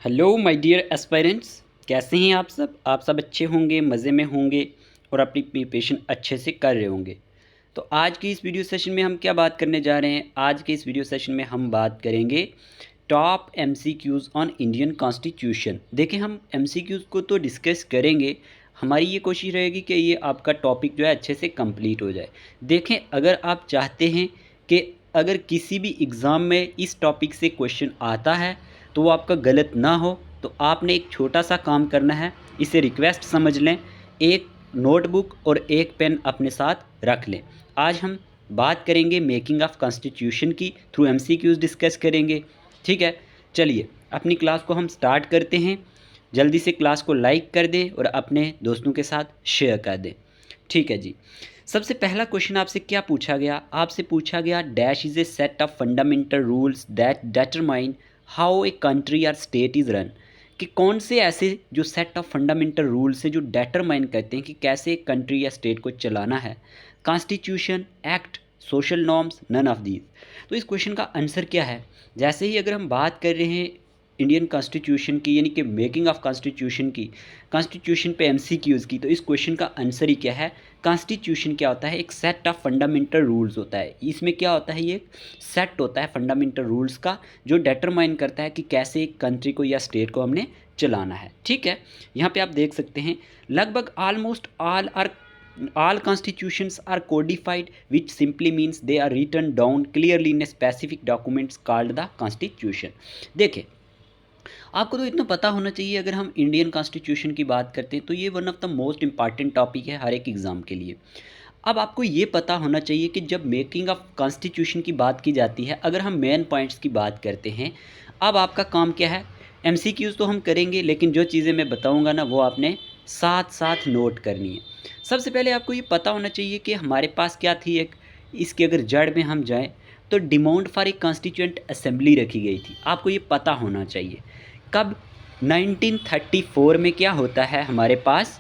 Hello my dear aspirants, कैसे हैं आप सब अच्छे होंगे, मज़े में होंगे और अपनी प्रिपरेशन अच्छे से कर रहे होंगे। तो आज की इस वीडियो सेशन में हम क्या बात करने जा रहे हैं? आज के इस वीडियो सेशन में हम बात करेंगे top MCQs on Indian constitution. देखें, हम एमसीक्यूज़ को तो डिस्कस करेंगे, हमारी ये कोशिश रहेगी कि ये आपका टॉपिक जो है अच्छे से कंप्लीट हो जाए। देखें, अगर आप चाहते हैं कि अगर किसी भी एग्ज़ाम में इस टॉपिक से क्वेश्चन आता है तो वो आपका गलत ना हो, तो आपने एक छोटा सा काम करना है, इसे रिक्वेस्ट समझ लें। एक नोटबुक और एक पेन अपने साथ रख लें। आज हम बात करेंगे मेकिंग ऑफ कॉन्स्टिट्यूशन की, थ्रू एमसीक्यूज़ डिस्कस करेंगे। ठीक है, चलिए अपनी क्लास को हम स्टार्ट करते हैं। जल्दी से क्लास को लाइक कर दें और अपने दोस्तों के साथ शेयर कर दें। ठीक है जी। सबसे पहला क्वेश्चन आपसे क्या पूछा गया? आपसे पूछा गया dash is a set of fundamental rules that determine how a country और स्टेट इज़ रन। कि कौन से ऐसे जो सेट ऑफ फंडामेंटल रूल्स हैं जो डिटरमाइन करते हैं कि कैसे एक कंट्री या स्टेट को चलाना है? Constitution, act, social norms, none of these. तो इस क्वेश्चन का आंसर क्या है? जैसे ही अगर हम बात कर रहे हैं इंडियन कॉन्स्टिट्यूशन की, यानी कि मेकिंग ऑफ कॉन्स्टिट्यूशन की, कॉन्स्टिट्यूशन पे एमसीक्यूज़ की, तो इस क्वेश्चन का आंसर ही क्या है? कॉन्स्टिट्यूशन क्या होता है? एक सेट ऑफ फंडामेंटल रूल्स होता है। इसमें क्या होता है? ये सेट होता है फंडामेंटल रूल्स का, जो डिटरमाइन करता है कि कैसे एक कंट्री को या स्टेट को हमने चलाना है। ठीक है, यहाँ पे आप देख सकते हैं लगभग almost all constitutions are codified, which simply means they are written down clearly in a specific documents called the constitution। देखिए, आपको तो इतना पता होना चाहिए, अगर हम इंडियन कॉन्स्टिट्यूशन की बात करते हैं तो ये one of the most important topic है हर एक एग्ज़ाम के लिए। अब आपको ये पता होना चाहिए कि जब मेकिंग ऑफ कॉन्स्टिट्यूशन की बात की जाती है, अगर हम मेन पॉइंट्स की बात करते हैं, अब आपका काम क्या है? एमसीक्यूज़ तो हम करेंगे, लेकिन जो चीज़ें मैं बताऊंगा ना वो आपने साथ साथ नोट करनी है। सबसे पहले आपको ये पता होना चाहिए कि हमारे पास क्या थी एक, इसके अगर जड़ में हम जाएं तो डिमांड फॉर एक कॉन्स्टिट्यूएंट असेंबली रखी गई थी। आपको ये पता होना चाहिए कब? 1934 में क्या होता है हमारे पास?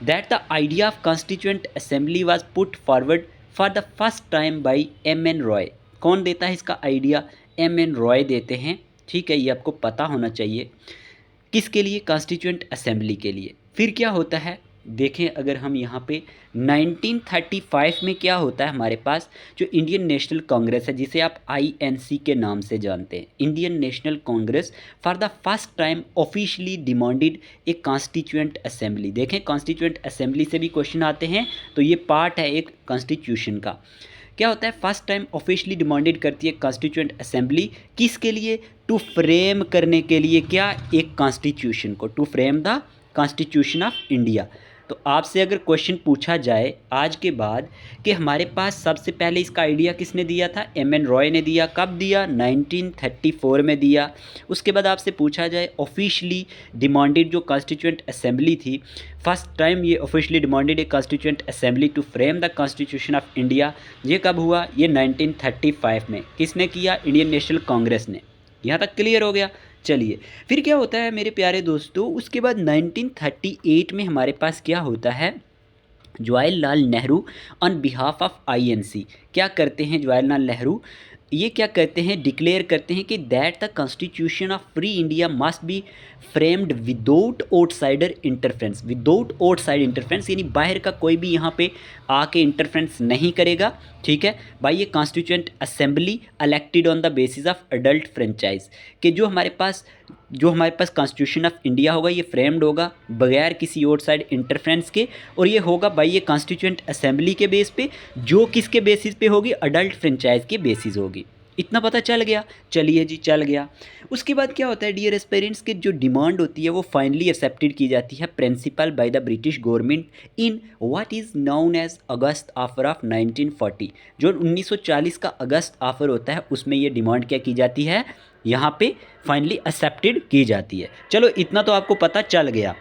That the idea of constituent assembly was put forward for the first time by M N. Roy. कौन देता है इसका आइडिया? एम.एन. रॉय देते हैं। ठीक है, ये आपको पता होना चाहिए। किसके लिए? कॉन्स्टिट्यूएंट असेंबली के लिए। फिर क्या होता है? देखें, अगर हम यहाँ पे 1935 में क्या होता है हमारे पास? जो इंडियन नेशनल कांग्रेस है, जिसे आप आईएनसी के नाम से जानते हैं, Indian national Congress for the first time officially demanded a constituent assembly. देखें, कॉन्स्टिट्यूएंट असेंबली से भी क्वेश्चन आते हैं, तो ये पार्ट है एक कॉन्स्टिट्यूशन का। क्या होता है? फर्स्ट टाइम ऑफिशियली डिमांडेड करती है कॉन्स्टिट्यूएंट असेंबली। किसके लिए? टू फ्रेम करने के लिए। क्या? एक कॉन्स्टिट्यूशन को, to frame the constitution of India. तो आपसे अगर क्वेश्चन पूछा जाए आज के बाद कि हमारे पास सबसे पहले इसका आइडिया किसने दिया था? एम.एन. रॉय ने दिया। कब दिया? 1934 में दिया। उसके बाद आपसे पूछा जाए ऑफिशियली डिमांडेड जो कॉन्स्टिट्यूएंट असेंबली थी, फर्स्ट टाइम ये officially demanded a constituent assembly to frame the constitution of India. ये कब हुआ? ये 1935 में। किसने किया? इंडियन नेशनल कांग्रेस ने। यहाँ तक क्लियर हो गया? चलिए, फिर क्या होता है मेरे प्यारे दोस्तों? उसके बाद 1938 में हमारे पास क्या होता है? Jawaharlal Nehru on behalf of INC क्या करते हैं? जवाहरलाल नेहरू ये क्या करते हैं? डिक्लेयर करते हैं कि that the constitution of free India must be framed without outsider interference. Without outside interference यानी बाहर का कोई भी यहाँ पे आके इंटरफेरेंस नहीं करेगा। ठीक है, बाई ये constituent assembly elected on the basis of adult franchise. कि जो हमारे पास कॉन्स्टिट्यूशन ऑफ इंडिया होगा, ये फ्रेम्ड होगा बगैर किसी आउटसाइड इंटरफेरेंस के, और ये होगा बाई ये कॉन्स्टिट्यूएंट असेंबली के बेस पे, जो किसके बेसिस पे होगी? अडल्ट फ्रेंचाइज के बेसिस होगी। इतना पता चल गया? चलिए जी, चल गया। उसके बाद क्या होता है डियर एस्पिरेंट्स के जो डिमांड होती है वो फाइनली एक्सेप्टेड की जाती है principle by the British government in what is known as August offer of 1940। जो 1940 का अगस्त ऑफर होता है उसमें ये डिमांड क्या की जाती है? यहाँ पे फाइनली एक्सेप्टेड की जाती है। चलो, इतना तो आपको पता चल गया।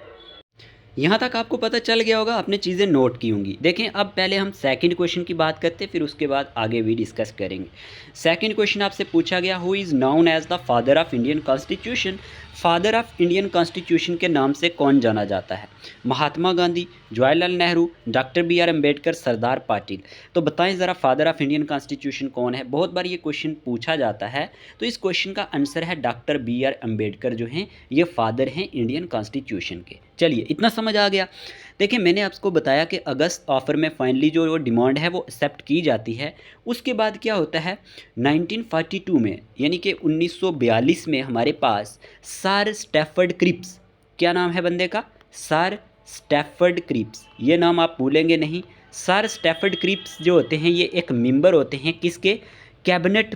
यहाँ तक आपको पता चल गया होगा, आपने चीज़ें नोट की होंगी। देखें, अब पहले हम सेकंड क्वेश्चन की बात करते हैं, फिर उसके बाद आगे भी डिस्कस करेंगे। सेकंड क्वेश्चन आपसे पूछा गया who is known as the father of Indian constitution. Father of Indian constitution के नाम से कौन जाना जाता है? Mahatma Gandhi, Jawaharlal Nehru, doctor B R Ambedkar, Sardar Patel. तो बताएं ज़रा फादर ऑफ इंडियन कॉन्स्टिट्यूशन कौन है? बहुत बार ये क्वेश्चन पूछा जाता है। तो इस क्वेश्चन का आंसर है डॉक्टर बी आर अम्बेडकर जो हैं ये फादर हैं इंडियन कॉन्स्टिट्यूशन के। चलिए इतना समझ आ गया। देखिए मैंने आपको बताया कि अगस्त ऑफर में फाइनली जो डिमांड है वो एक्सेप्ट की जाती है। उसके बाद क्या होता है 1942 में यानी कि 1942 में हमारे पास सर स्टैफर्ड क्रिप्स, क्या नाम है बंदे का? सर स्टैफर्ड क्रिप्स, ये नाम आप भूलेंगे नहीं। सर स्टैफर्ड क्रिप्स जो होते हैं ये एक मेंबर होते हैं किसके? कैबिनेट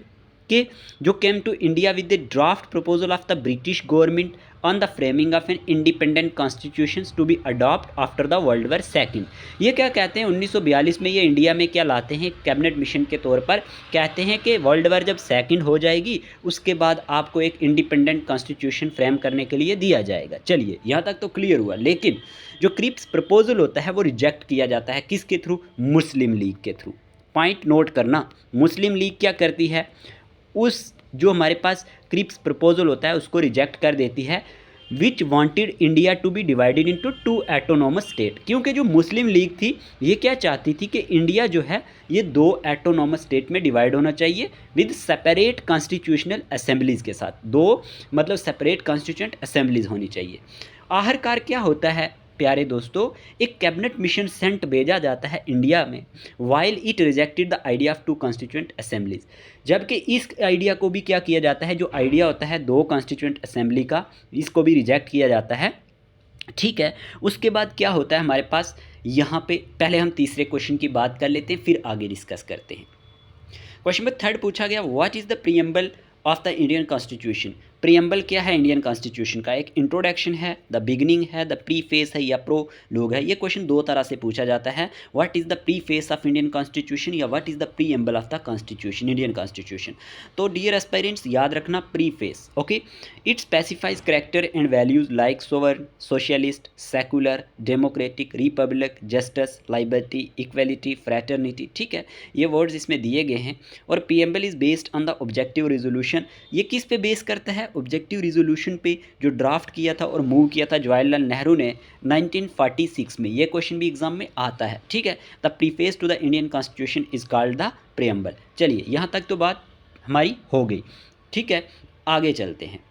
के, जो came to India with the draft proposal of the British government on the framing of an independent constitution to be adopt after the world war second. ये क्या कहते हैं 1942 में ये इंडिया में क्या लाते हैं कैबिनेट मिशन के तौर पर, कहते हैं कि वर्ल्ड वॉर जब सेकेंड हो जाएगी उसके बाद आपको एक इंडिपेंडेंट कॉन्स्टिट्यूशन फ्रेम करने के लिए दिया जाएगा। चलिए यहाँ तक तो क्लियर हुआ। लेकिन जो क्रिप्स प्रपोजल होता है वो रिजेक्ट किया जाता है किसके थ्रू? मुस्लिम लीग के थ्रू। पॉइंट नोट करना, मुस्लिम लीग क्या करती है, उस जो हमारे पास क्रिप्स प्रपोजल होता है उसको रिजेक्ट कर देती है, which wanted India to be divided into 2 autonomous state. क्योंकि जो मुस्लिम लीग थी ये क्या चाहती थी कि इंडिया जो है ये 2 एटोनॉमस स्टेट में डिवाइड होना चाहिए विद सेपरेट कॉन्स्टिट्यूशनल असेंबलीज़ के साथ। 2 मतलब सेपरेट कॉन्स्टिट्यूएंट असेंबलीज़ होनी चाहिए। आखिरकार क्या होता है प्यारे दोस्तों, एक कैबिनेट मिशन सेंट भेजा जाता है इंडिया में while it rejected the idea of 2 constituent assemblies. जबकि इस आइडिया को भी क्या किया जाता है, जो आइडिया होता है 2 कॉन्स्टिट्यूएंट असेंबली का, इसको भी रिजेक्ट किया जाता है। ठीक है, उसके बाद क्या होता है हमारे पास यहाँ पे, पहले हम तीसरे क्वेश्चन की बात कर लेते हैं फिर आगे डिस्कस करते हैं। क्वेश्चन नंबर 3 पूछा गया, what is the preamble of the Indian constitution. Preamble क्या है इंडियन कॉन्स्टिट्यूशन का? एक इंट्रोडक्शन है, द बिगनिंग है, द प्रीफेस है या प्रोलोग है। ये क्वेश्चन 2 तरह से पूछा जाता है, what is the preface of Indian constitution या what is the preamble of the constitution, Indian constitution. तो डियर एस्पायरेंट्स याद रखना preface, okay. It specifies character and values like sovereign, socialist, secular, democratic, republic, justice, liberty, equality, fraternity. ठीक है, ये words इसमें दिए गए हैं। और preamble is based on the objective resolution. ये किस पे बेस करता है? ऑब्जेक्टिव रेजोल्यूशन पे जो ड्राफ्ट किया था और मूव किया था जवाहरलाल नेहरू ने 1946 में। ये क्वेश्चन भी एग्जाम में आता है। ठीक है, the preface to the Indian constitution is called the preamble. चलिए यहाँ तक तो बात हमारी हो गई। ठीक है, आगे चलते हैं।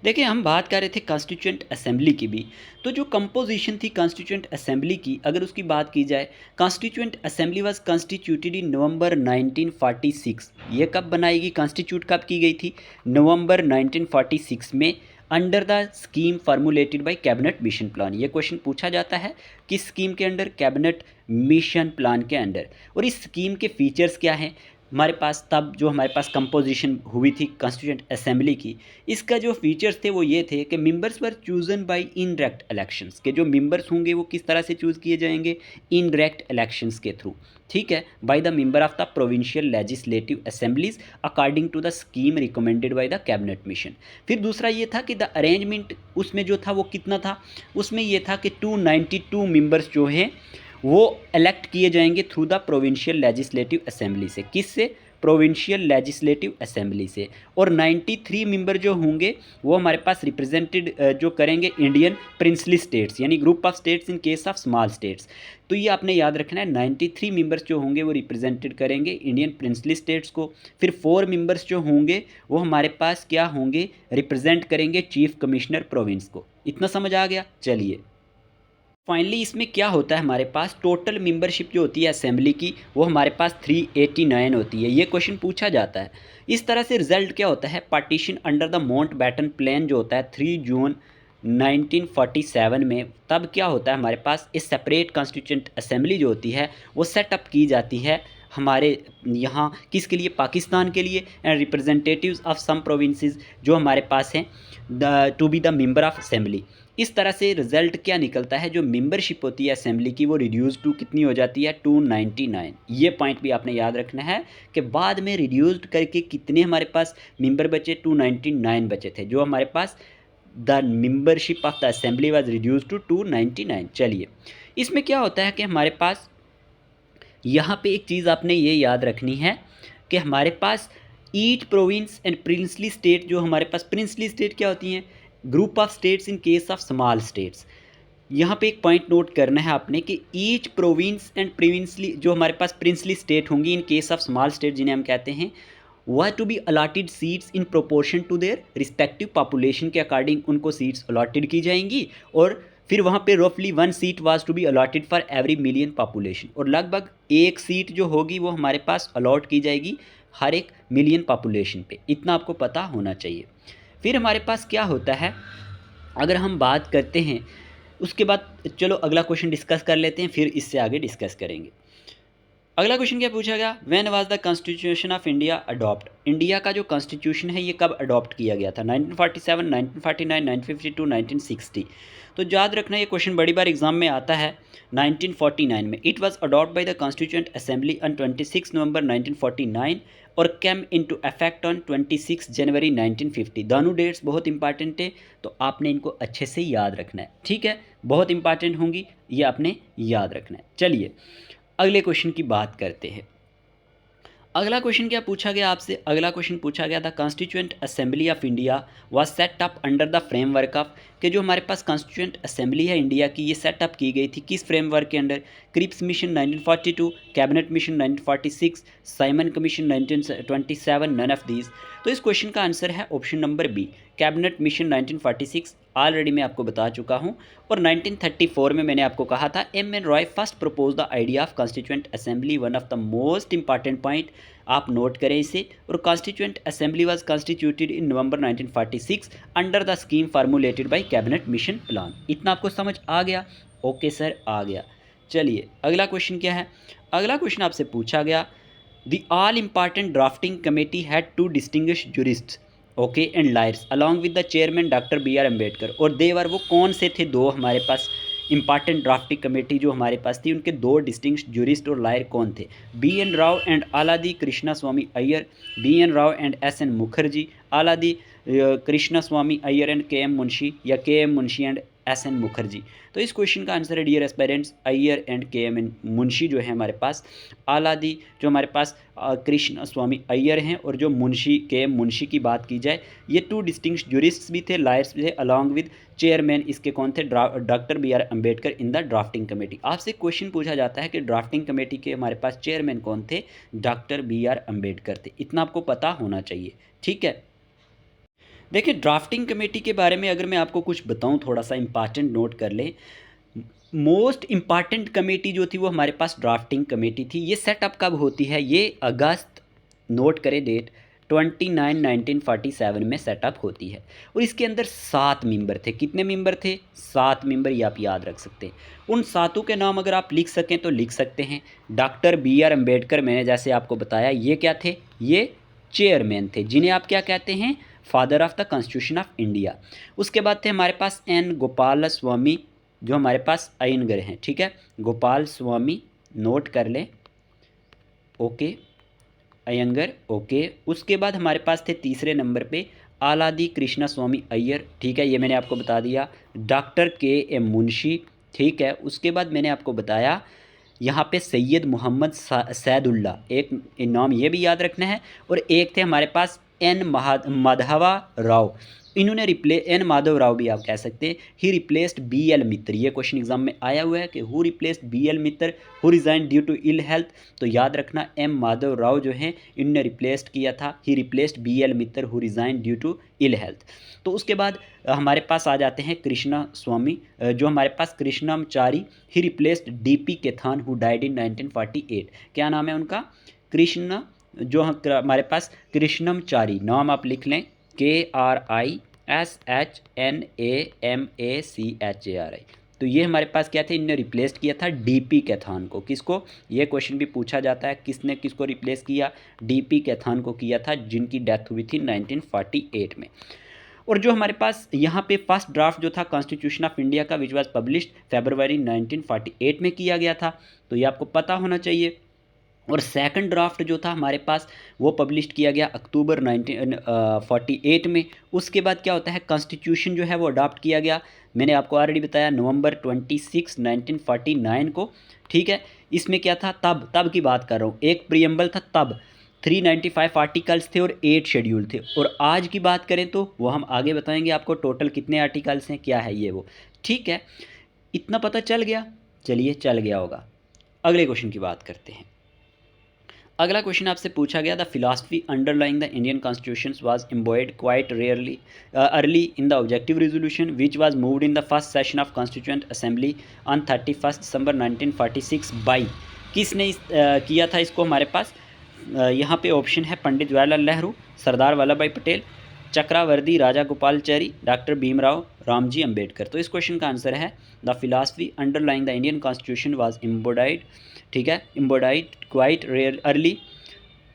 देखिए हम बात कर रहे थे कॉन्स्टिट्यूएंट असेंबली की भी। तो जो कंपोजिशन थी कॉन्स्टिट्यूएंट असेंबली की, अगर उसकी बात की जाए, constituent assembly was constituted in November 1946। ये कब बनाएगी, कॉन्स्टिट्यूट कब की गई थी? नवंबर 1946 में, under the scheme formulated bye cabinet mission plan. ये क्वेश्चन पूछा जाता है किस स्कीम के अंडर? कैबिनेट मिशन प्लान के अंडर। और इस स्कीम के फीचर्स क्या हैं हमारे पास? तब जो हमारे पास कंपोजिशन हुई थी कॉन्स्टिट्यूएंट असेंबली की, इसका जो फीचर्स थे वो ये थे कि मेंबर्स वर चूजन बाय इनडायरेक्ट इलेक्शंस, के जो मेंबर्स होंगे वो किस तरह से चूज़ किए जाएंगे? इनडायरेक्ट इलेक्शंस के थ्रू। ठीक है, by the member of the provincial legislative assemblies according to the scheme recommended by the cabinet mission. फिर दूसरा ये था कि द अरेंजमेंट उसमें जो था वो कितना था? उसमें ये था कि 292 मेंबर्स जो हैं वो इलेक्ट किए जाएंगे through the provincial legislative assembly से। किससे? प्रोविंशियल लेजिस्लेटिव असेंबली से। और 93 मेंबर जो होंगे वो हमारे पास रिप्रेजेंटेड जो करेंगे इंडियन प्रिंसली स्टेट्स, यानी group of states in case of small states. तो ये आपने याद रखना है, 93 मेंबर्स जो होंगे वो रिप्रेजेंटेड करेंगे इंडियन प्रिंसली स्टेट्स को। फिर 4 मेंबर्स जो होंगे वो हमारे पास क्या होंगे? रिप्रेजेंट करेंगे चीफ कमिश्नर प्रोविंस को। इतना समझ आ गया? चलिए फाइनली इसमें क्या होता है हमारे पास, टोटल मेंबरशिप जो होती है असेंबली की वो हमारे पास 389 होती है। ये क्वेश्चन पूछा जाता है। इस तरह से रिजल्ट क्या होता है, partition under the Mountbatten plan जो होता है 3 जून 1947 में, तब क्या होता है हमारे पास इस सेपरेट कॉन्स्टिट्यूएंट असेंबली जो होती है वो सेटअप की जाती है हमारे यहाँ किसके लिए? पाकिस्तान के लिए। And representatives of some provinces जो हमारे पास हैं to be the member of assembly. इस तरह से रिजल्ट क्या निकलता है, जो मेंबरशिप होती है असेंबली की वो रिड्यूस टू कितनी हो जाती है? 299। ये पॉइंट भी आपने याद रखना है कि बाद में रिड्यूस्ड करके कितने हमारे पास मेंबर बचे? 299 बचे थे, जो हमारे पास the membership of the assembly was reduce to 299। चलिए इसमें क्या होता है कि हमारे पास यहाँ पे एक चीज़ आपने ये याद रखनी है कि हमारे पास each province and princely state, जो हमारे पास प्रिंसली स्टेट क्या होती हैं, group of states in case of small states. यहाँ पे एक पॉइंट नोट करना है आपने कि ईच प्रोविंस एंड प्रिंसली, जो हमारे पास प्रिंसली स्टेट होंगी in case of small state जिन्हें हम कहते हैं, वह to be allotted seats in proportion to their respective population के अकॉर्डिंग उनको सीट्स अलॉटेड की जाएंगी। और फिर वहाँ पे रफली 1 seat was to be allotted for every million population, और लगभग 1 सीट जो होगी वो हमारे पास अलॉट की जाएगी हर एक मिलियन पॉपुलेशन पे। इतना आपको पता होना चाहिए। फिर हमारे पास क्या होता है, अगर हम बात करते हैं उसके बाद, चलो अगला क्वेश्चन डिस्कस कर लेते हैं, फिर इससे आगे डिस्कस करेंगे। अगला क्वेश्चन क्या पूछा गया, when was the constitution of India adopt. India का जो कॉन्स्टिट्यूशन है ये कब अडॉप्ट किया गया था, 1947, 1949, 1952, 1960। तो याद रखना ये क्वेश्चन बड़ी बार एग्जाम में आता है। 1949 में it was adopt bye the constituent assembly on 26 November 1949 और कैम इनटू इफेक्ट ऑन 26 जनवरी 1950। दोनों डेट्स बहुत इंपॉर्टेंट है, तो आपने इनको अच्छे से याद रखना है, ठीक है, बहुत इंपॉर्टेंट होंगी, ये आपने याद रखना है। चलिए अगले क्वेश्चन की बात करते हैं। अगला क्वेश्चन क्या पूछा गया आपसे, अगला क्वेश्चन पूछा गया था constituent assembly of India was set up under the framework of, कि जो हमारे पास कॉन्स्टिट्यूएंट असेंबली है इंडिया की, ये सेटअप की गई थी किस फ्रेमवर्क के under, Cripps mission 1942, cabinet mission 1946, Simon commission 1927, none of these. तो इस क्वेश्चन का आंसर है option number B, cabinet mission 1946। Already मैं आपको बता चुका हूँ। और 1934 में मैंने आपको कहा था M.N.. Roy first propose the idea of constituent assembly, one of the most important point, आप नोट करें इसे। और constituent assembly was constituted in November 1946 under the scheme formulated bye cabinet mission plan. इतना आपको समझ आ गया? ओके सर, आ गया। चलिए अगला क्वेश्चन क्या है, अगला क्वेश्चन आपसे पूछा गया, the all important drafting committee had two distinguish jurists okay and lawyers along with the chairman doctor B R Ambedkar. और देवर वो कौन से थे दो हमारे पास इंपॉर्टेंट ड्राफ्टिंग कमेटी जो हमारे पास थी, उनके दो डिस्टिंग्विश्ड जूरिस्ट और लायर कौन थे, B N Rau and Alladi Krishnaswami Ayyar, B N Rau and S N Mukherjee, Alladi Krishnaswami Ayyar and K M Munshi, या K M Munshi and S N Mukherjee. तो इस क्वेश्चन का आंसर है dear aspirants, Ayyar and K M Munshi जो है हमारे पास, आलादी जो हमारे पास कृष्ण स्वामी अय्यर हैं, और जो मुंशी के एम मुंशी की बात की जाए, ये टू डिस्टिंग्विश्ड जूरिस्ट्स भी थे, लायर्स भी थे, अलॉन्ग विद चेयरमैन इसके कौन थे, doctor B R Ambedkar in the drafting committee. आपसे क्वेश्चन पूछा जाता है कि ड्राफ्टिंग कमेटी के हमारे पास चेयरमैन कौन थे, डॉक्टर बी आर अम्बेडकर थे। इतना आपको पता होना चाहिए, ठीक है। देखिए ड्राफ्टिंग कमेटी के बारे में अगर मैं आपको कुछ बताऊं, थोड़ा सा इंपॉर्टेंट नोट कर लें। मोस्ट इम्पॉर्टेंट कमेटी जो थी वो हमारे पास ड्राफ्टिंग कमेटी थी। ये सेटअप कब होती है, ये अगस्त, नोट करें डेट, 29 1947 में सेटअप होती है। और इसके अंदर 7 मेंबर थे। कितने मेंबर थे? 7 मेंबर, ये आप याद रख सकते हैं। उन 7 के नाम अगर आप लिख सकें तो लिख सकते हैं। डॉक्टर बी आर अम्बेडकर, मैंने जैसे आपको बताया, ये क्या थे, ये चेयरमैन थे, जिन्हें आप क्या कहते हैं, father of the constitution of India. उसके बाद थे हमारे पास एन गोपाल स्वामी, जो हमारे पास अयंगर हैं, ठीक है, गोपाल स्वामी, नोट कर लें, ओके, अयंगर, ओके। उसके बाद हमारे पास थे तीसरे नंबर पे आलादी कृष्णा स्वामी अय्यर, ठीक है, ये मैंने आपको बता दिया। डॉक्टर के एम मुंशी, ठीक है। उसके बाद मैंने आपको बताया यहाँ पे सैयद मोहम्मद सैदुल्ला, एक नाम ये भी याद रखना है। और एक थे हमारे पास एन माधवा राव, इन्होंने एन माधव राव भी आप कह सकते हैं। He replaced B L Mitra, ये क्वेश्चन एग्जाम में आया हुआ है कि who replaced B L Mitra who resign due to ill health. तो याद रखना एम माधव राव जो हैं इन्होंने रिप्लेस्ड किया था, he replaced B L Mitra who resign due to ill health. तो उसके बाद हमारे पास आ जाते हैं कृष्णा स्वामी, जो हमारे पास Krishnamachari, he replaced D P Khaitan who died in 1948। क्या नाम है उनका? कृष्ण, जो हमारे पास कृष्णमचारी, नाम आप लिख लें, KRISHNAMACHARI। तो ये हमारे पास क्या थे, इनने रिप्लेस किया था डीपी कैथान को। किसको? ये क्वेश्चन भी पूछा जाता है, किसने किसको रिप्लेस किया? डीपी कैथान को किया था, जिनकी डेथ हुई थी 1948 में। और जो हमारे पास यहाँ पे फर्स्ट ड्राफ्ट जो था कॉन्स्टिट्यूशन ऑफ इंडिया का, विच वाज पब्लिश्ड फरवरी 1948 में किया गया था, तो ये आपको पता होना चाहिए। और सेकंड ड्राफ्ट जो था हमारे पास वो पब्लिश किया गया अक्टूबर 1948 में। उसके बाद क्या होता है, कॉन्स्टिट्यूशन जो है वो अडॉप्ट किया गया, मैंने आपको ऑलरेडी बताया, नवंबर 26 1949 को, ठीक है। इसमें क्या था, तब की बात कर रहा हूँ, एक प्रियम्बल था तब, 395 आर्टिकल्स थे और 8 शेड्यूल थे। और आज की बात करें तो वो हम आगे बताएंगे आपको टोटल कितने आर्टिकल्स हैं, क्या है ये वो। ठीक है, इतना पता चल गया, चलिए चल गया होगा। अगले क्वेश्चन की बात करते हैं। अगला क्वेश्चन आपसे पूछा गया, the philosophy underlying the Indian constitution was embodied quite rarely early in the objective resolution which was moved in the first session of constituent assembly on 31 December 1946 by. किसने किया था इसको हमारे पास? यहाँ पे ऑप्शन है पंडित जवाहरलाल नेहरू, सरदार वल्लभ भाई पटेल, चक्रवर्ती राजा गोपालचारी, डॉक्टर भीमराव रामजी अंबेडकर। तो इस क्वेश्चन का आंसर है the philosophy underlying the Indian constitution was embodied, ठीक है, embodied quite early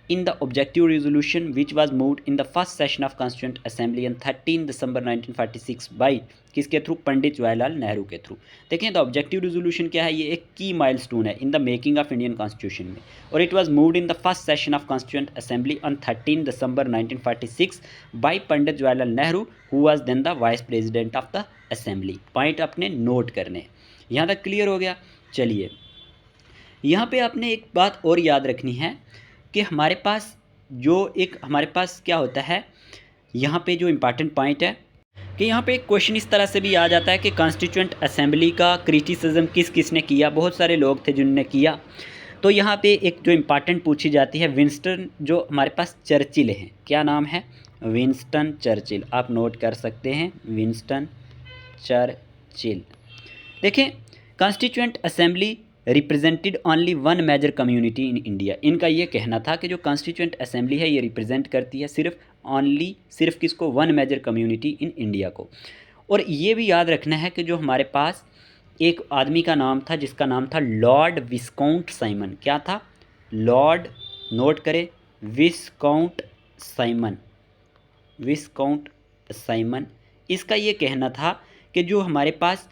in the objective resolution which was moved in the first session of Constituent Assembly on 13 December 1946 by किसके through? पंडित जवाहरलाल नेहरू के through. देखें, the objective resolution क्या है? ये एक की माइलस्टोन है in the making of Indian constitution में, और it was moved in the first session of constituent assembly on 13 December 1946 by Pandit Jawaharlal Nehru who was then the vice president of the assembly. Point अपने note करने, यहाँ तक clear हो गया। चलिए, यहाँ पे आपने एक बात और याद रखनी है कि हमारे पास हमारे पास क्या होता है, यहाँ पे जो इम्पॉर्टेंट पॉइंट है कि यहाँ पे एक क्वेश्चन इस तरह से भी आ जाता है कि कॉन्स्टिट्यूएंट असेंबली का क्रिटिसिज्म किस किस ने किया। बहुत सारे लोग थे जिन्होंने किया। तो यहाँ पे एक जो इम्पॉर्टेंट पूछी जाती है, विंस्टन जो हमारे पास चर्चिल हैं, क्या नाम है? Winston Churchill. आप नोट कर सकते हैं, विंस्टन चर्चिल। देखें, constituent assembly represented only one major community in India. इनका ये कहना था कि जो कॉन्स्टिट्यूएंट असेंबली है ये रिप्रेजेंट करती है सिर्फ किसको? One major community in India को। और ये भी याद रखना है कि जो हमारे पास एक आदमी का नाम था जिसका नाम था लॉर्ड विस्काउंट साइमन। क्या था? लॉर्ड, नोट करें, विस्काउंट साइमन। विस्काउंट साइमन, इसका ये कहना था कि जो हमारे पास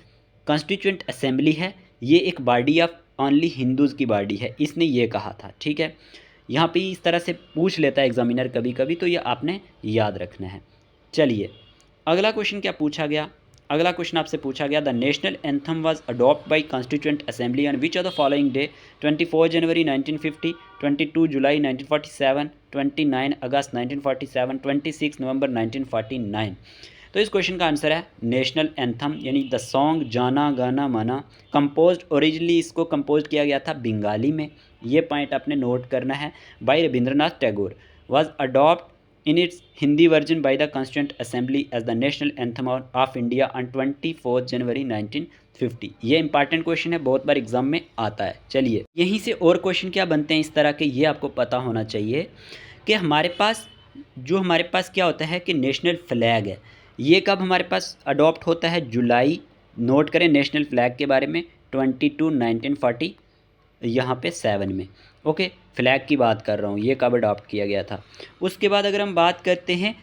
कॉन्स्टिट्यूएंट असेंबली है ये एक बॉडी ऑफ ओनली हिंदूज़ की बॉडी है, इसने ये कहा था। ठीक है, यहाँ पे इस तरह से पूछ लेता है एग्जामिनर कभी कभी, तो ये आपने याद रखना है। चलिए, अगला क्वेश्चन क्या पूछा गया? अगला क्वेश्चन आपसे पूछा गया, the national anthem was adopt by constituent assembly on which of the following day? 24 January 1950, 22 July 1947, 29 August 1947, 26 November 1949। तो इस क्वेश्चन का आंसर है नेशनल एंथम यानी द सॉन्ग जाना गाना माना। कंपोज्ड, ओरिजिनली इसको कंपोज किया गया था बंगाली में, ये पॉइंट आपने नोट करना है, by Rabindranath Tagore. Was adopt in its Hindi version by the constituent assembly as the national anthem of India on 24 January 1950। ये इंपॉर्टेंट क्वेश्चन है, बहुत बार एग्जाम में आता है। चलिए, यहीं से और क्वेश्चन क्या बनते हैं इस तरह के, ये आपको पता होना चाहिए कि हमारे पास क्या होता है कि नेशनल फ्लैग है, ये कब हमारे पास अडॉप्ट होता है? जुलाई, नोट करें नेशनल फ्लैग के बारे में, 22 1940 यहाँ पे 7 में। ओके, फ्लैग की बात कर रहा हूँ, ये कब अडॉप्ट किया गया था। उसके बाद अगर हम बात करते हैं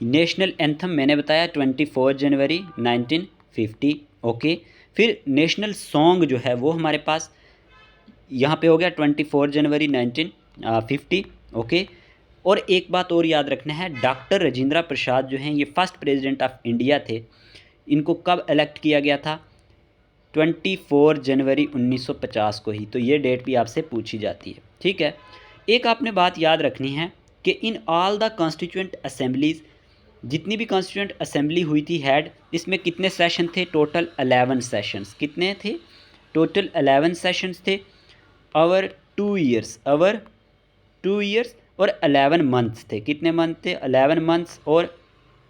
नेशनल एंथम, मैंने बताया 24 जनवरी 1950। ओके, फिर नेशनल सॉन्ग जो है वो हमारे पास यहाँ पे हो गया 24 जनवरी 1950। ओके, और एक बात और याद रखना है, डॉक्टर राजेंद्र प्रसाद जो हैं ये फर्स्ट प्रेसिडेंट ऑफ इंडिया थे, इनको कब इलेक्ट किया गया था? 24 जनवरी 1950 को ही। तो ये डेट भी आपसे पूछी जाती है। ठीक है, एक आपने बात याद रखनी है कि in all the constituent assemblies, जितनी भी कॉन्स्टिट्यूएंट असेंबली हुई थी हेड, इसमें कितने सेशन थे? Total 11 sessions. कितने थे? टोटल 11 सेशंस थे। ओवर 2 ईयर्स और 11 मंथ्स थे। कितने मंथ थे? 11 मंथ्स और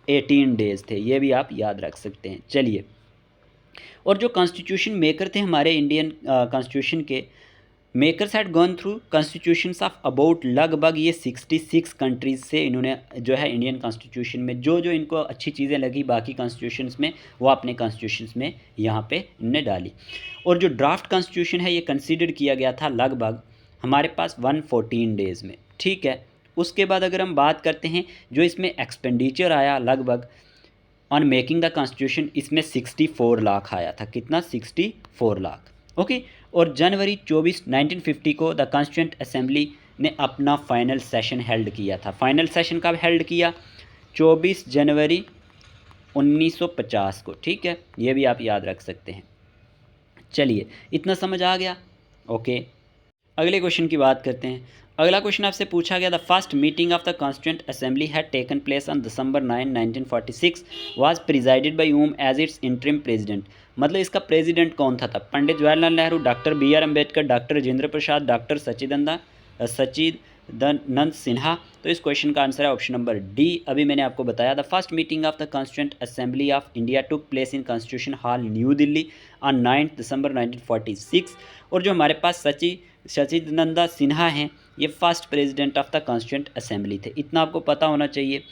18 डेज़ थे। ये भी आप याद रख सकते हैं। चलिए, और जो कॉन्स्टिट्यूशन मेकर थे हमारे इंडियन कॉन्स्टिट्यूशन के, makers had gone through constitutions of about, लगभग ये 66 कंट्रीज़ से इन्होंने जो है इंडियन कॉन्स्टिट्यूशन में जो जो इनको अच्छी चीज़ें लगी बाकी कॉन्स्टिट्यूशंस में, वो अपने कॉन्स्टिट्यूशंस में यहाँ पे इन्होंने डाली। और जो ड्राफ्ट कॉन्स्टिट्यूशन है ये कंसीडर किया गया था लगभग हमारे पास 114 डेज़ में। ठीक है, उसके बाद अगर हम बात करते हैं जो इसमें एक्सपेंडिचर आया लगभग ऑन मेकिंग द कॉन्स्टिट्यूशन, इसमें 64 लाख आया था। कितना? 64 लाख। ओके, और जनवरी 24 1950 को द कॉन्स्टिट्यूएंट असेंबली ने अपना फाइनल सेशन हेल्ड किया था। फाइनल सेशन कब हेल्ड किया? 24 जनवरी 1950 को। ठीक है, ये भी आप याद रख सकते हैं। चलिए, इतना समझ आ गया। ओके, अगले क्वेश्चन की बात करते हैं। अगला क्वेश्चन आपसे पूछा गया, the first meeting of the constituent assembly had taken place on December 9, 1946 was presided by whom as its interim president. मतलब इसका प्रेसिडेंट कौन था तब? Pandit Jawaharlal Nehru, doctor B.R. Ambedkar, doctor Rajendra Prasad, doctor Sachchidanand Sinha. तो इस क्वेश्चन का आंसर है ऑप्शन नंबर डी। अभी मैंने आपको बताया, the first meeting of the constituent assembly of India took place in constitution hall new Delhi on 9 दिसंबर 1946। और जो हमारे पास सच्चिदानंद सिन्हा हैं, ये first president of the constituent assembly थे। इतना आपको पता होना चाहिए।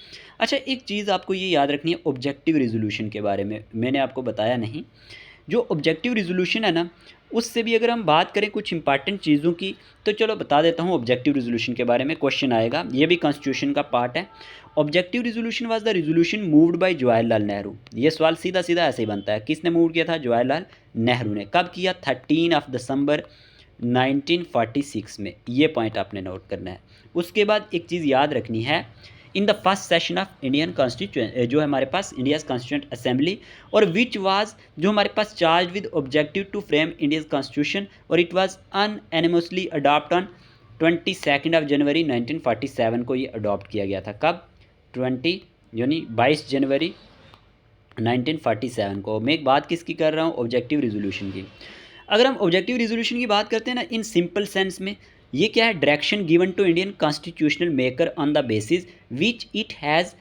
अच्छा, एक चीज़ आपको ये याद रखनी है ऑब्जेक्टिव रिजोल्यूशन के बारे में, मैंने आपको बताया नहीं। जो ऑब्जेक्टिव रिजोल्यूशन है ना, उससे भी अगर हम बात करें कुछ इंपॉर्टेंट चीज़ों की, तो चलो बता देता हूँ ऑब्जेक्टिव रिजोल्यूशन के बारे में। क्वेश्चन आएगा, ये भी कॉन्स्टिट्यूशन का पार्ट है। Objective resolution was the resolution moved by Jawaharlal Nehru. ये सवाल सीधा सीधा ऐसे ही बनता है, किसने मूव किया था? जवाहरलाल नेहरू ने। कब किया? 13 दिसंबर 1946 में। ये पॉइंट आपने नोट करना है। उसके बाद एक चीज़ याद रखनी है, in the first session of Indian constitution, जो हमारे पास इंडियाज कॉन्स्टिट्यूंट असेंबली, और विच वाज, जो हमारे पास charge with objective to frame Indian constitution, और it was unanimously adopt on 22 January 1947 को ये अडॉप्ट किया गया था। कब? 22 जनवरी 1947 को। मैं एक बात किसकी कर रहा हूँ? ऑब्जेक्टिव रिजोल्यूशन की। अगर हम ऑब्जेक्टिव रिजोल्यूशन की बात करते हैं ना, इन सिंपल सेंस में, ये क्या है? Direction given to Indian constitutional maker on the basis which it has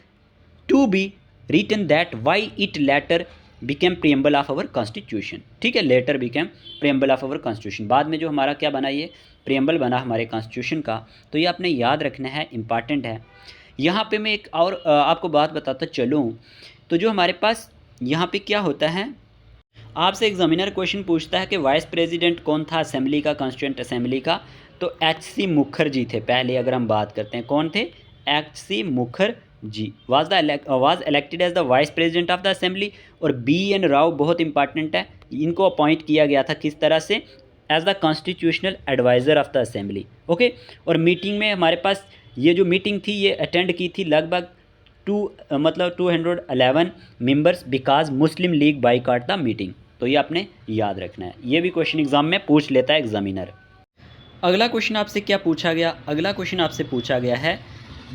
to be written that why it later became preamble of our constitution. ठीक है, later became preamble of our constitution. बाद में जो हमारा क्या बना, ये प्रियम्बल बना हमारे कॉन्स्टिट्यूशन का। तो ये आपने याद रखना है, इंपॉर्टेंट है। यहाँ पे मैं एक और आपको बात बताता चलूँ, तो जो हमारे पास यहाँ पे क्या होता है, आपसे एग्जामिनर क्वेश्चन पूछता है कि वाइस प्रेसिडेंट कौन था असेंबली का, कॉन्स्टिट्यूंट असेंबली का? तो H.C. मुखर्जी थे पहले। अगर हम बात करते हैं, कौन थे? H.C. Mukherjee was elected as the vice president of the assembly. और B.N. राव बहुत इंपॉर्टेंट है, इनको अपॉइंट किया गया था किस तरह से? As the constitutional adviser of the assembly. Okay. और मीटिंग में हमारे पास ये जो मीटिंग थी, ये अटेंड की थी लगभग 211 members, because Muslim League boycott the meeting. तो ये आपने याद रखना है, ये भी क्वेश्चन एग्जाम में पूछ लेता है एग्जामिनर। अगला क्वेश्चन आपसे क्या पूछा गया? अगला क्वेश्चन आपसे पूछा गया है,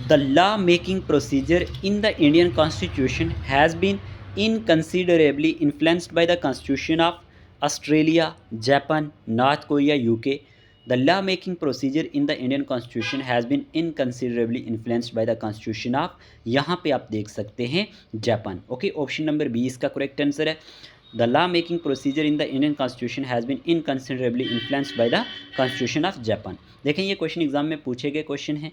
the law making procedure in the Indian constitution has been inconsiderably influenced by the constitution of Australia, Japan, North Korea, UK. The law making procedure in the Indian Constitution has been inconsiderably influenced by the Constitution of, यहाँ पे आप देख सकते हैं, Japan. Okay, option number B इसका correct answer है। The law making procedure in the Indian Constitution has been inconsiderably influenced by the Constitution of Japan। देखें, ये क्वेश्चन एग्जाम में पूछे गए क्वेश्चन हैं।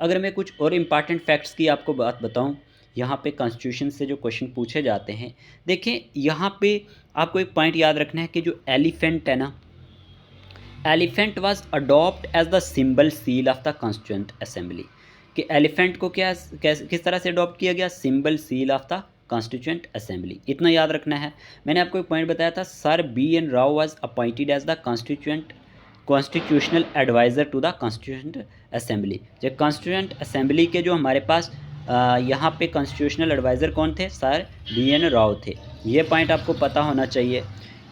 अगर मैं कुछ और इम्पॉर्टेंट फैक्ट्स की आपको बात बताऊँ, यहाँ पे कॉन्स्टिट्यूशन से जो क्वेश्चन पूछे जाते हैं, देखें यहाँ पे आपको एक पॉइंट याद रखना है कि जो एलिफेंट है ना, elephant was adopt as the symbol seal of the constituent assembly. कि एलिफेंट को किस तरह से अडॉप्ट किया गया? Symbol seal of the constituent assembly. इतना याद रखना है। मैंने आपको एक पॉइंट बताया था, sir B.N. Rau was appointed as the constitutional adviser to the constituent assembly. जब कॉन्स्टिट्यूंट असेंबली के जो हमारे पास यहाँ पे कॉन्स्टिट्यूशनल एडवाइज़र कौन थे? Sir B.N. राव थे। ये पॉइंट आपको पता होना चाहिए।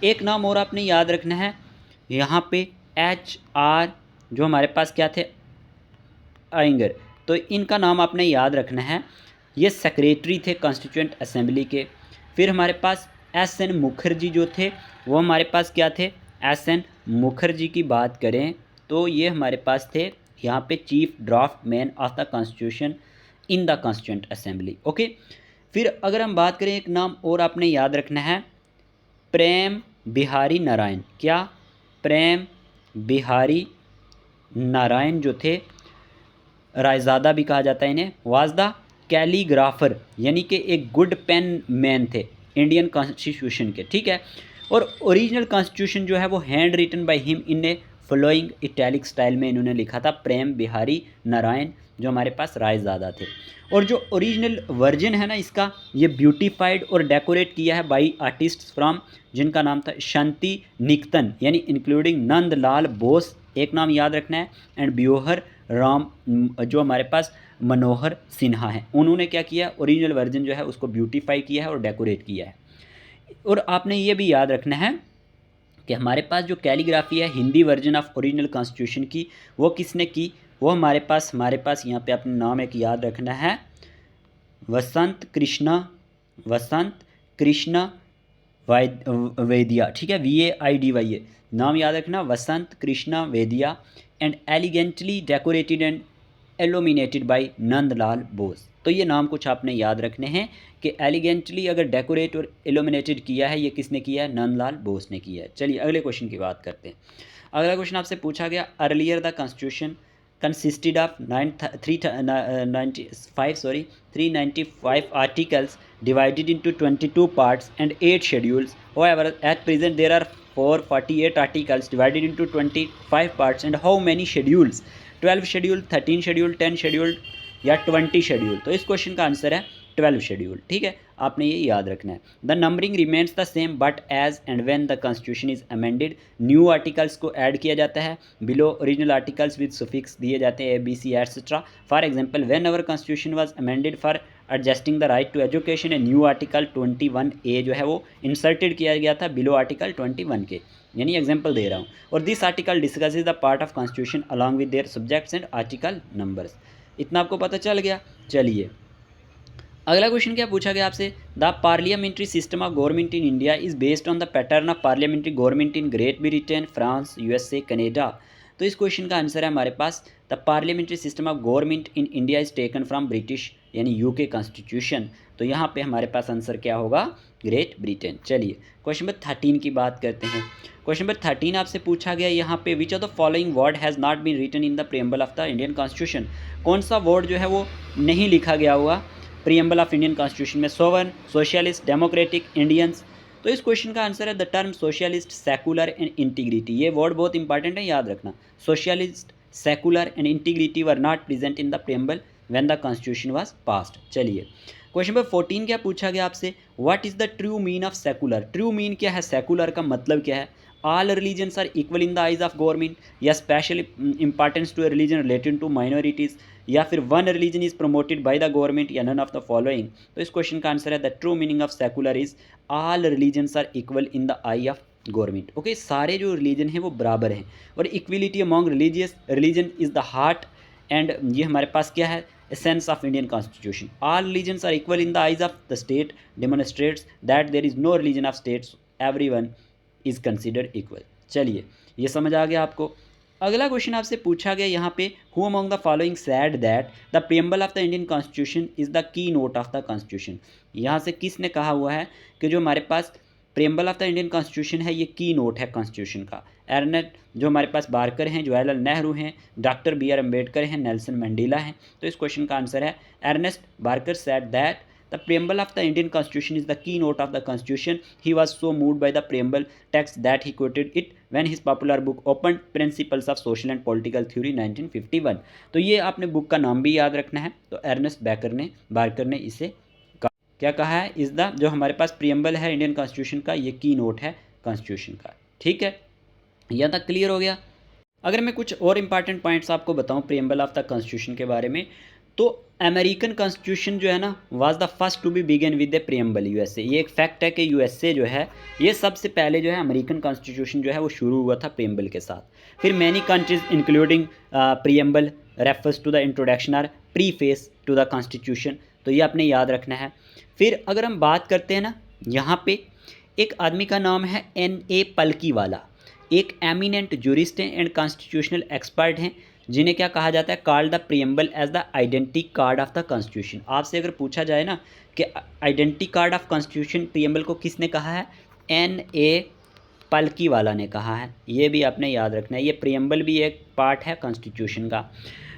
एक नाम और आपने याद रखना है, यहाँ पे HR जो हमारे पास क्या थे? आयंगर। तो इनका नाम आपने याद रखना है, ये सेक्रेटरी थे कॉन्स्टिट्यूंट असेंबली के। फिर हमारे पास SN मुखर्जी जो थे, वो हमारे पास क्या थे? SN मुखर्जी की बात करें तो ये हमारे पास थे यहाँ पे chief draft man of the constitution in the constituent assembly. Okay. फिर अगर हम बात करें, एक नाम और आपने याद रखना है, प्रेम बिहारी नारायण। क्या? प्रेम बिहारी नारायण जो थे, रायज़ादा भी कहा जाता है इन्हें, वाज द कैलीग्राफर, यानी कि एक गुड पेन मैन थे इंडियन कॉन्स्टिट्यूशन के। ठीक है। और ओरिजिनल कॉन्स्टिट्यूशन जो है वो hand written by him in a following italic style में इन्होंने लिखा था, प्रेम बिहारी नारायण, जो हमारे पास रायज़ादा थे। और जो ओरिजिनल वर्जन है ना इसका, ये ब्यूटीफाइड और डेकोरेट किया है बाई आर्टिस्ट्स फ्रॉम, जिनका नाम था शांति निकेतन, यानी इंक्लूडिंग नंदलाल बोस, एक नाम याद रखना है, एंड ब्योहर राम, जो हमारे पास मनोहर सिन्हा हैं। उन्होंने क्या किया? ओरिजिनल वर्जन जो है उसको ब्यूटीफाई किया है और डेकोरेट किया है। और आपने ये भी याद रखना है कि हमारे पास जो कैलीग्राफी है Hindi version of original constitution की, वो किसने की, वो हमारे पास यहाँ पे अपना नाम एक याद रखना है, वसंत कृष्णा वेदिया, ठीक है, VAIDYA, नाम याद रखना, Vasant Krishna Vaidya, and elegantly decorated and illuminated by Nandlal Bose. तो ये नाम कुछ आपने याद रखने हैं कि एलिगेंटली अगर डेकोरेट और एलोमिनेटेड किया है, ये किसने किया है, नंदलाल बोस ने किया है। चलिए अगले क्वेश्चन की बात करते हैं। अगला क्वेश्चन आपसे पूछा गया, earlier the constitution consisted of 395 articles divided into 22 parts and 8 schedules. However, at present there are 448 articles divided into 25 parts and how many schedules? 12 schedule, 13 schedule, 10 schedule या 20 शेड्यूल। तो इस क्वेश्चन का आंसर है 12 schedule, ठीक है, आपने ये याद रखना है। The numbering remains the same but as and when the constitution is amended, new articles को ऐड किया जाता है, below original articles with suffix दिए जाते हैं ABC etcetera. For example, when our constitution was amended for adjusting the right to education, a new article 21A जो है वो इंसर्टेड किया गया था बिलो आर्टिकल 21 के, यानी एग्जाम्पल दे रहा हूँ। और this article discuss the part of constitution along with their subjects and article numbers. इतना आपको पता चल गया। चलिए अगला क्वेश्चन क्या पूछा गया आपसे, the parliamentary system of government in India is based on the pattern of parliamentary government in Great Britain, France, USA, Canada. तो इस क्वेश्चन का आंसर है हमारे पास, the parliamentary system of government in India is taken from British यानी UK constitution. तो यहाँ पे हमारे पास आंसर क्या होगा, ग्रेट ब्रिटेन। चलिए क्वेश्चन नंबर 13 की बात करते हैं। क्वेश्चन नंबर 13 आपसे पूछा गया यहाँ पे, which of the following word has not been written in the preamble of the Indian constitution. कौन सा वर्ड जो है वो नहीं लिखा गया हुआ प्रीएम्बल ऑफ इंडियन कॉन्स्टिट्यूशन में, सोवर्न, सोशलिस्ट, डेमोक्रेटिक, इंडियंस। तो इस क्वेश्चन का आंसर है the term socialist, secular and integrity. ये वर्ड बहुत इंपॉर्टेंट है, याद रखना। Socialist, secular and integrity were not present in the preamble when the constitution was passed. चलिए क्वेश्चन नंबर 14 क्या पूछा गया आपसे, what is the true mean of secular. True mean क्या है, सेकुलर का मतलब क्या है, all religions are equal in the eyes of government, या special importance to a religion related to minorities, या फिर one religion is promoted by the government, या नन ऑफ द फॉलोइंग। तो इस क्वेश्चन का आंसर है the true meaning of secular is all religions are equal in the eye of government. Okay, सारे जो religion हैं वो बराबर हैं, और equality among religion is the heart and ये हमारे पास क्या है, essence of Indian Constitution. All religions are equal in the eyes of the state demonstrates that there is no religion of states, everyone is considered equal. चलिए ये समझ आ गया आपको। अगला क्वेश्चन आपसे पूछा गया यहाँ पे, who among the following said that the preamble of the Indian Constitution is the keynote of the Constitution। यहाँ से किसने कहा हुआ है कि जो हमारे पास preamble of the Indian constitution है ये की नोट है कॉन्स्टिट्यूशन का। एर्नेस्ट जो हमारे पास बारकर हैं, जवाहरलाल नेहरू हैं, डॉक्टर BR अम्बेडकर हैं, नेल्सन मंडेला हैं। तो इस क्वेश्चन का आंसर है Ernest Barker said that the preamble of the Indian constitution is the key note of the constitution, he was so moved by the preamble text that he quoted it when his popular book open principles of social and political theory 1951। तो ये आपने book का नाम भी याद रखना है। तो एर्नेस्ट बारकर ने इसे क्या कहा है, इज़ द जो हमारे पास प्रीएम्बल है इंडियन कॉन्स्टिट्यूशन का, ये की नोट है कॉन्स्टिट्यूशन का। ठीक है, यह तक क्लियर हो गया। अगर मैं कुछ और इंपॉर्टेंट पॉइंट्स आपको बताऊं प्रीएम्बल ऑफ द कॉन्स्टिट्यूशन के बारे में, तो अमेरिकन कॉन्स्टिट्यूशन जो है ना was the first to be begin with the preamble USA। ये एक फैक्ट है कि USA जो है ये सबसे पहले जो है अमेरिकन कॉन्स्टिट्यूशन जो है वो शुरू हुआ था प्रीएम्बल के साथ। फिर many countries including preamble refers to the introduction or preface to the constitution. तो ये आपने याद रखना है। फिर अगर हम बात करते हैं ना, यहाँ पे एक आदमी का नाम है N.A. पलकीवाला, एक एमिनेंट जूरिस्ट हैं एंड कॉन्स्टिट्यूशनल एक्सपर्ट हैं, जिन्हें क्या कहा जाता है, called the preamble as the identity card of the constitution. आपसे अगर पूछा जाए ना कि identity card of constitution preamble को किसने कहा है, N.A. पलकीवाला ने कहा है। ये भी आपने याद रखना है, ये प्रीएम्बल भी एक पार्ट है कॉन्स्टिट्यूशन का।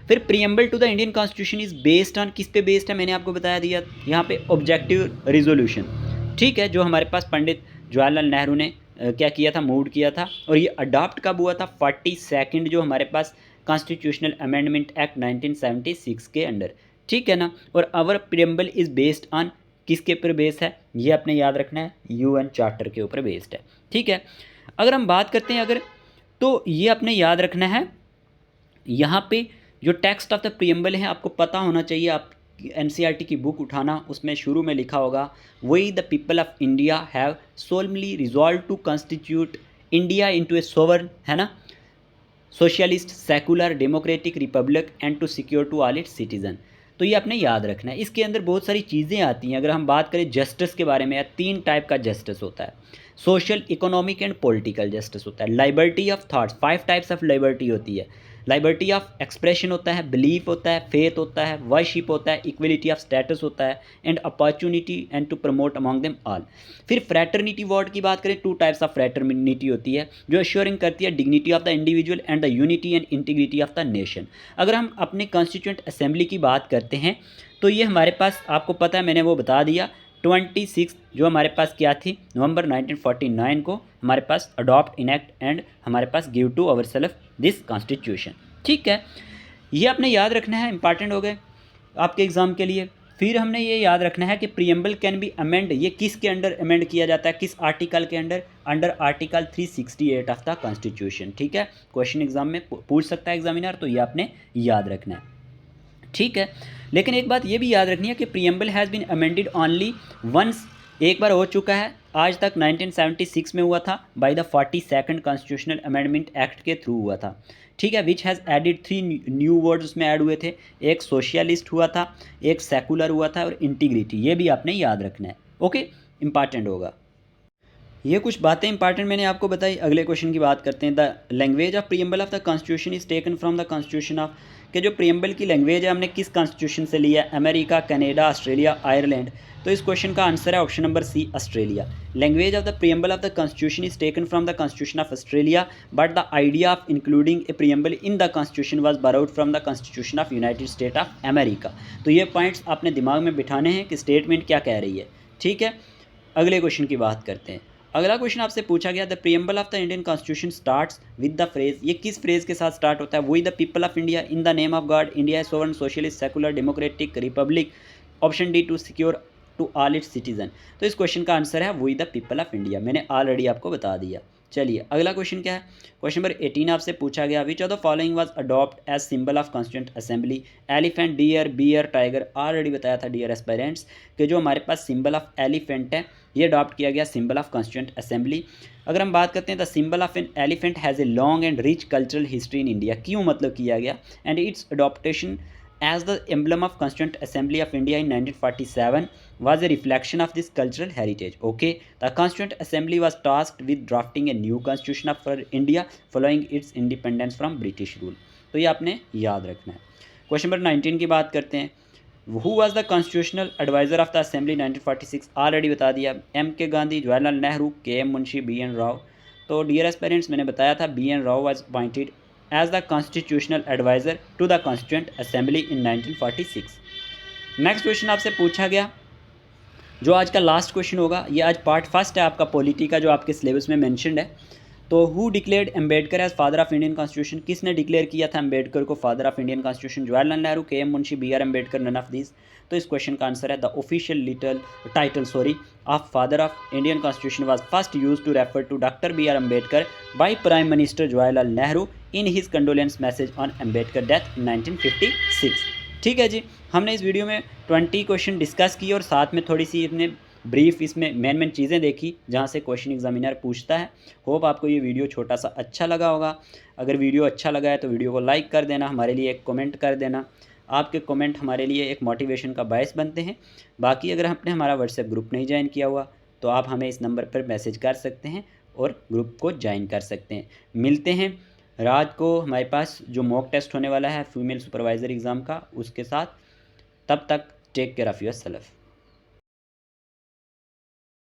फिर preamble to the Indian constitution is based on, किस पे बेस्ड है मैंने आपको बता दिया यहाँ पे, ऑब्जेक्टिव रिजोल्यूशन। ठीक है, जो हमारे पास पंडित जवाहरलाल नेहरू ने क्या किया था, मूव किया था, और ये अडॉप्ट कब हुआ था, 42nd जो हमारे पास कॉन्स्टिट्यूशनल अमेंडमेंट एक्ट 1976 के अंडर। ठीक है ना। और our preamble is based on, किसके ऊपर बेस्ड है, ये आपने याद रखना है, UN चार्टर के ऊपर बेस्ड है। ठीक है, अगर हम बात करते हैं अगर, तो ये आपने याद रखना है, यहाँ पे जो टेक्स्ट ऑफ द प्रीएम्बल है आपको पता होना चाहिए। आप NCERT की बुक उठाना, उसमें शुरू में लिखा होगा, we the people of India have solemnly resolved to constitute India into a sovereign, है ना, socialist, secular, democratic republic and to secure to all its citizen. तो ये आपने याद रखना है। इसके अंदर बहुत सारी चीज़ें आती हैं। अगर हम बात करें जस्टिस के बारे में, या 3 टाइप का जस्टिस होता है, social, economic and political justice होता है। Liberty of thoughts, 5 types of liberty होती है। लिबर्टी ऑफ एक्सप्रेशन होता है, बिलीफ होता है, फेथ होता है, वर्शिप होता है, इक्वलिटी ऑफ स्टेटस होता है, and opportunity and to promote among them all. फिर फ्रैटर्निटी वर्ड की बात करें, 2 टाइप्स ऑफ फ्रैटर्निटी होती है, जो एश्योरिंग करती है dignity of the individual and the unity and integrity of the nation. अगर हम अपने कॉन्स्टिट्यूएंट असेंबली की बात करते हैं तो ये हमारे पास, आपको पता है, मैंने वो बता दिया, 26 जो हमारे पास क्या थी, नवंबर 1949 को हमारे पास अडॉप्ट, इनेक्ट एंड हमारे पास give to our self this constitution. ठीक है, ये आपने याद रखना है, इंपॉर्टेंट हो गए आपके एग्जाम के लिए। फिर हमने ये याद रखना है कि प्रीएम्बल कैन बी अमेंड, ये किसके अंडर अमेंड किया जाता है, किस आर्टिकल के under, under article 368 of the constitution. ठीक है, क्वेश्चन एग्जाम में पूछ सकता है एग्जामिनर, तो ये आपने याद रखना है। ठीक है, लेकिन एक बात ये भी याद रखनी है कि preamble has been amended only once, एक बार हो चुका है, आज तक 1976 में हुआ था, by the 42nd constitutional amendment act के थ्रू हुआ था। ठीक है, which has added 3 new words उसमें ऐड हुए थे, एक सोशलिस्ट हुआ था, एक सेकुलर हुआ था, और इंटीग्रिटी, ये भी आपने याद रखना है। ओके, इंपॉर्टेंट होगा। ये कुछ बातें इंपॉर्टेंट मैंने आपको बताई। अगले क्वेश्चन की बात करते हैं। The language of preamble of the constitution is taken from the constitution of, कि जो प्रीएम्बल की लैंग्वेज है हमने किस कॉन्स्टिट्यूशन से लिया है, अमेरिका, कनाडा, ऑस्ट्रेलिया, आयरलैंड। तो इस क्वेश्चन का आंसर है option number C, Australia. Language of the preamble of the constitution is taken from the constitution of Australia, but the idea of including a preamble in the constitution was borrowed from the constitution of United State of America. तो ये points आपने दिमाग में बिठाने हैं कि statement क्या कह रही है। ठीक है, अगले क्वेश्चन की बात करते हैं। अगला क्वेश्चन आपसे पूछा गया, the preamble of the Indian constitution starts with the phrase, ये किस फ्रेज के साथ स्टार्ट होता है, वही the people of India, in the name of God, India is sovereign, socialist, secular, democratic, republic, option D to secure to all its citizen. तो इस question का आंसर है वही द पीपल ऑफ इंडिया, मैंने already आपको बता दिया। चलिए अगला क्वेश्चन क्या है, क्वेश्चन नंबर 18 आपसे पूछा गया, which of the following was adopt as symbol of constituent assembly, elephant, deer, bear, tiger. Already बताया था डियर एस्पायरेंट्स कि जो हमारे पास सिंबल ऑफ एलिफेंट है ये अडॉप्ट किया गया सिंबल ऑफ कॉन्स्टिट्यूएंट असेंबली। अगर हम बात करते हैं the symbol of an elephant has a long and rich cultural history in India, क्यों मतलब किया गया, and it's adaptation as the emblem of Constituent Assembly of India in 1947 was a reflection of this cultural heritage. Okay, the Constituent Assembly was tasked with drafting a new constitution for India following its independence from British rule. तो ये आपने याद रखना है। Question number 19 की बात करते हैं, Who was the constitutional advisor of the Assembly 1946? Already बता दिया, M K Gandhi, Jawaharlal Nehru, K M Munshi, B N Rau. तो डियर एस्पिरेंट्स मैंने बताया था B N Rau was appointed as the constitutional advisor to the Constituent Assembly in 1946. Next question आपसे पूछा गया, जो आज का लास्ट क्वेश्चन होगा, ये आज पार्ट फर्स्ट है आपका पॉलिटी का, जो आपके सिलेबस में मेंशन्ड है। तो who declared Ambedkar as father of Indian constitution, किसने डिक्लेयर किया था अम्बेडकर को father of Indian constitution, Jawaharlal Nehru, K M Munshi, B R Ambedkar, none of this. तो इस क्वेश्चन का आंसर है the official title of father of Indian constitution was first use to refer to doctor B R Ambedkar by prime minister Jawaharlal Nehru in his condolence message on Ambedkar death इन 1956। ठीक है जी, हमने इस video में 20 question discuss किए और साथ में थोड़ी सी अपने ब्रीफ इसमें मेन चीज़ें देखी जहाँ से क्वेश्चन एग्जामिनर पूछता है। होप आपको ये वीडियो छोटा सा अच्छा लगा होगा। अगर वीडियो अच्छा लगा है तो वीडियो को लाइक कर देना, हमारे लिए एक कमेंट कर देना। आपके कमेंट हमारे लिए एक मोटिवेशन का बायस बनते हैं। बाकी अगर आपने हमारा व्हाट्सएप ग्रुप नहीं ज्वाइन किया हुआ तो आप हमें इस नंबर पर मैसेज कर सकते हैं और ग्रुप को ज्वाइन कर सकते हैं। मिलते हैं रात को, हमारे पास जो मॉक टेस्ट होने वाला है फीमेल सुपरवाइज़र एग्ज़ाम का, उसके साथ। तब तक take care of your self.